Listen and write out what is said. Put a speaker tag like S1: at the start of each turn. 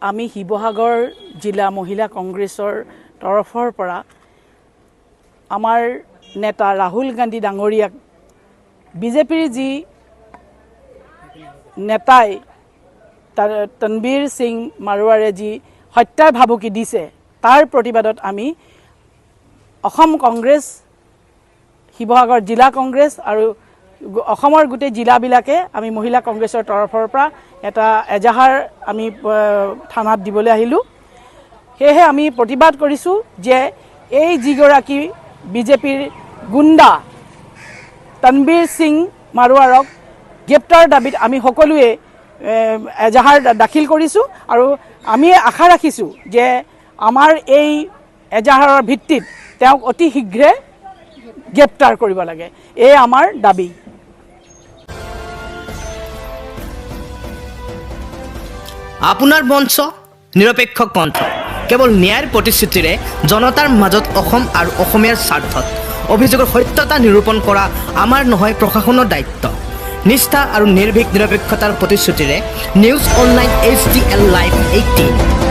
S1: আমি শিৱসাগৰ জিলা মহিলা কংগ্ৰেছৰ তৰফৰ পৰা আমাৰ নেতা ৰাহুল গান্ধী ডাঙৰীয়াক বিজেপিৰ যি নেতাই তনবীৰ সিং মাৰোৱাৰে যি হত্যাৰ ভাবুকি দিছে তাৰ প্ৰতিবাদত আমি অসম কংগ্ৰেছ শিৱসাগৰ জিলা কংগ্ৰেছ আৰু অসমৰ গোটেই জিলাবিলাকে আমি মহিলা কংগ্ৰেছৰ তৰফৰ পৰা এটা এজাহাৰ আমি থানাত দিবলৈ আহিলোঁ। সেয়েহে আমি প্ৰতিবাদ কৰিছোঁ যে এই যিগৰাকী বিজেপিৰ গুণ্ডা তনবীৰ সিং মাৰোৱাৰক গ্ৰেপ্তাৰ দাবীত আমি সকলোৱে এজাহাৰ দাখিল কৰিছোঁ আৰু আমি আশা ৰাখিছোঁ যে আমাৰ এই এজাহাৰৰ ভিত্তিত তেওঁক অতি শীঘ্ৰে গ্ৰেপ্তাৰ কৰিব লাগে, এই আমাৰ দাবী।
S2: আপোনাৰ মঞ্চ নিৰপেক্ষ কণ্ঠ কেৱল ন্যায়ৰ প্ৰতিশ্ৰুতিৰে জনতাৰ মাজত অসম আৰু অসমীয়াৰ স্বাৰ্থত অভিযোগৰ সত্যতা নিৰূপণ কৰা আমাৰ নহয় প্ৰশাসনৰ দায়িত্ব। নিষ্ঠা আৰু নিৰ্ভীক নিৰপেক্ষতাৰ প্ৰতিশ্ৰুতিৰে নিউজ অনলাইন HDL Live 18